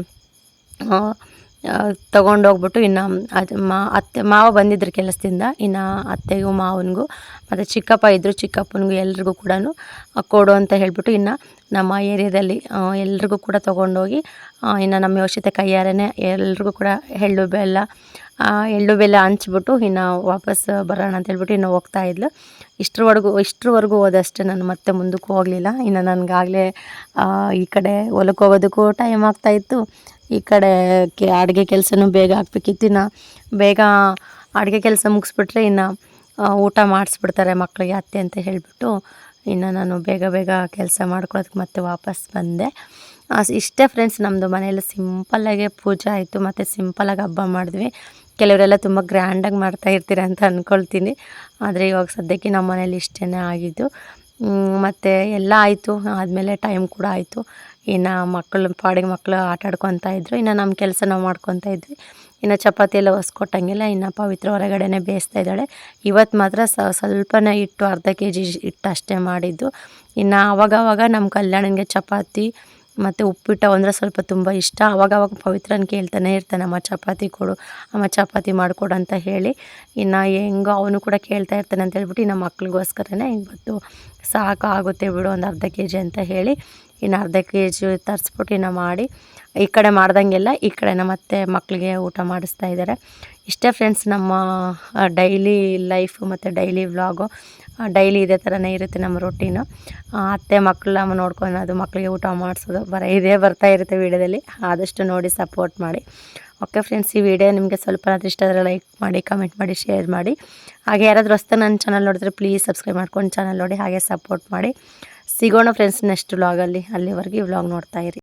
ತೊಗೊಂಡೋಗ್ಬಿಟ್ಟು ಇನ್ನು ಅದು ಮಾವ ಬಂದಿದ್ರು ಕೆಲಸದಿಂದ. ಇನ್ನು ಅತ್ತೆಗೂ ಮಾವನಿಗೂ ಮತ್ತು ಚಿಕ್ಕಪ್ಪ ಇದ್ದರು, ಚಿಕ್ಕಪ್ಪನಿಗೂ ಎಲ್ರಿಗೂ ಕೂಡ ಕೊಡು ಅಂತ ಹೇಳ್ಬಿಟ್ಟು ಇನ್ನು ನಮ್ಮ ಏರಿಯಾದಲ್ಲಿ ಎಲ್ರಿಗೂ ಕೂಡ ತೊಗೊಂಡೋಗಿ ಇನ್ನು ನಮ್ಮ ಯೋಷಿತ ಕೈಯಾರೇ ಎಲ್ರಿಗೂ ಕೂಡ ಎಳ್ಳು ಬೆಲ್ಲ ಹಂಚ್ಬಿಟ್ಟು ಇನ್ನು ವಾಪಸ್ ಬರೋಣ ಅಂತ ಹೇಳ್ಬಿಟ್ಟು ಇನ್ನು ಹೋಗ್ತಾ ಇದ್ಲು. ಇಷ್ಟರವರೆಗೂ ಹೋದಷ್ಟೇ, ನಾನು ಮತ್ತೆ ಮುಂದಕ್ಕೆ ಹೋಗಲಿಲ್ಲ. ಇನ್ನು ನನಗಾಗಲೇ ಈ ಕಡೆ ಹೊಲಕ್ಕೆ ಹೋಗೋದಕ್ಕೂ ಟೈಮ್ ಆಗ್ತಾಯಿತ್ತು, ಈ ಕಡೆ ಅಡುಗೆ ಕೆಲಸನೂ ಬೇಗ ಆಗಬೇಕಿತ್ತು. ಇನ್ನು ಬೇಗ ಅಡುಗೆ ಕೆಲಸ ಮುಗಿಸ್ಬಿಟ್ರೆ ಇನ್ನು ಊಟ ಮಾಡಿಸ್ಬಿಡ್ತಾರೆ ಮಕ್ಕಳಿಗೆ ಅತ್ತೆ ಅಂತ ಹೇಳಿಬಿಟ್ಟು ಇನ್ನು ನಾನು ಬೇಗ ಕೆಲಸ ಮಾಡ್ಕೊಳ್ಳೋದಕ್ಕೆ ಮತ್ತೆ ವಾಪಸ್ ಬಂದೆ. ಇಷ್ಟೇ ಫ್ರೆಂಡ್ಸ್, ನಮ್ಮದು ಮನೆಯಲ್ಲಿ ಸಿಂಪಲ್ಲಾಗೆ ಪೂಜೆ ಆಯಿತು ಮತ್ತು ಸಿಂಪಲ್ಲಾಗಿ ಹಬ್ಬ ಮಾಡಿದ್ವಿ. ಕೆಲವರೆಲ್ಲ ತುಂಬ ಗ್ರ್ಯಾಂಡಾಗಿ ಮಾಡ್ತಾ ಇರ್ತೀರ ಅಂತ ಅಂದ್ಕೊಳ್ತೀನಿ, ಆದರೆ ಇವಾಗ ಸದ್ಯಕ್ಕೆ ನಮ್ಮ ಮನೇಲಿ ಇಷ್ಟೇ ಆಗಿದ್ದು. ಮತ್ತು ಎಲ್ಲ ಆಯಿತು, ಆದಮೇಲೆ ಟೈಮ್ ಕೂಡ ಆಯಿತು. ಇನ್ನು ಮಕ್ಕಳು ಆಟ ಆಡ್ಕೊತಾ ಇದ್ದರು, ಇನ್ನು ನಮ್ಮ ಕೆಲಸ ನಾವು ಮಾಡ್ಕೊತಾ ಇದ್ವಿ. ಇನ್ನು ಚಪಾತಿ ಎಲ್ಲ ಹೊಸ್ಕೊಟ್ಟಂಗೆಲ್ಲ ಇನ್ನು ಪವಿತ್ರ ಹೊರಗಡೆನೇ ಬೇಯಿಸ್ತಾ ಇದ್ದಾಳೆ. ಇವತ್ತು ಮಾತ್ರ ಸ್ವಲ್ಪನೇ ಹಿಟ್ಟು, ಅರ್ಧ kg ಹಿಟ್ಟು ಅಷ್ಟೇ ಮಾಡಿದ್ದು. ಇನ್ನು ಆವಾಗವಾಗ ನಮ್ಮ ಕಲ್ಯಾಣನಿಗೆ ಚಪಾತಿ ಮತ್ತು ಉಪ್ಪಿಟ್ಟು ಅಂದರೆ ಸ್ವಲ್ಪ ತುಂಬ ಇಷ್ಟ. ಆವಾಗವಾಗ ಪವಿತ್ರನ ಕೇಳ್ತಾನೆ ಇರ್ತಾನೆ, ಅಮ್ಮ ಚಪಾತಿ ಕೊಡು, ಅಮ್ಮ ಚಪಾತಿ ಮಾಡಿಕೊಡು ಅಂತ ಹೇಳಿ. ಇನ್ನು ಹೆಂಗೋ ಅವನು ಕೂಡ ಕೇಳ್ತಾ ಇರ್ತಾನೆ ಅಂತ ಹೇಳ್ಬಿಟ್ಟು ಇನ್ನು ಮಕ್ಳಿಗೋಸ್ಕರನೇ ಇವತ್ತು ಸಾಕಾಗುತ್ತೆ ಬಿಡು ಒಂದು ಅರ್ಧ kg ಅಂತ ಹೇಳಿ ಇನ್ನು ಅರ್ಧ kg ತರಿಸ್ಬಿಟ್ಟು ಇನ್ನು ಮಾಡಿ ಈ ಕಡೆ ಮಾಡ್ದಂಗೆಲ್ಲ ಈ ಕಡೆನ ಮತ್ತೆ ಮಕ್ಕಳಿಗೆ ಊಟ ಮಾಡಿಸ್ತಾ ಇದ್ದಾರೆ. ಇಷ್ಟೇ ಫ್ರೆಂಡ್ಸ್ ನಮ್ಮ ಡೈಲಿ ಲೈಫು ಮತ್ತು ಡೈಲಿ ವ್ಲಾಗು. ಡೈಲಿ ಇದೇ ಥರನೇ ಇರುತ್ತೆ ನಮ್ಮ ರೊಟೀನು. ಅತ್ತೆ ಮಕ್ಕಳನ್ನ ನೋಡ್ಕೊಳೋದು, ಮಕ್ಕಳಿಗೆ ಊಟ ಮಾಡಿಸೋದು, ಇದೇ ಬರ್ತಾ ಇರುತ್ತೆ ವೀಡಿಯೋದಲ್ಲಿ. ಆದಷ್ಟು ನೋಡಿ ಸಪೋರ್ಟ್ ಮಾಡಿ. ಓಕೆ ಫ್ರೆಂಡ್ಸ್, ಈ ವಿಡಿಯೋ ನಿಮಗೆ ಸ್ವಲ್ಪ ಇಷ್ಟ ಆದರೆ ಲೈಕ್ ಮಾಡಿ, ಕಮೆಂಟ್ ಮಾಡಿ, ಶೇರ್ ಮಾಡಿ. ಹಾಗೆ ಯಾರಾದರೂ ಹೊಸ್ತು ನನ್ನ ಚಾನಲ್ ನೋಡಿದ್ರೆ ಪ್ಲೀಸ್ ಸಬ್ಸ್ಕ್ರೈಬ್ ಮಾಡ್ಕೊಂಡು ಚಾನಲ್ ನೋಡಿ, ಹಾಗೆ ಸಪೋರ್ಟ್ ಮಾಡಿ. ಸಿಗೋಣ ಫ್ರೆಂಡ್ಸ್ ನೆಕ್ಸ್ಟ್ ವ್ಲಾಗಲ್ಲಿ. ಅಲ್ಲಿವರೆಗೆ ಈ ವ್ಲಾಗ್ ನೋಡ್ತಾ ಇರಿ.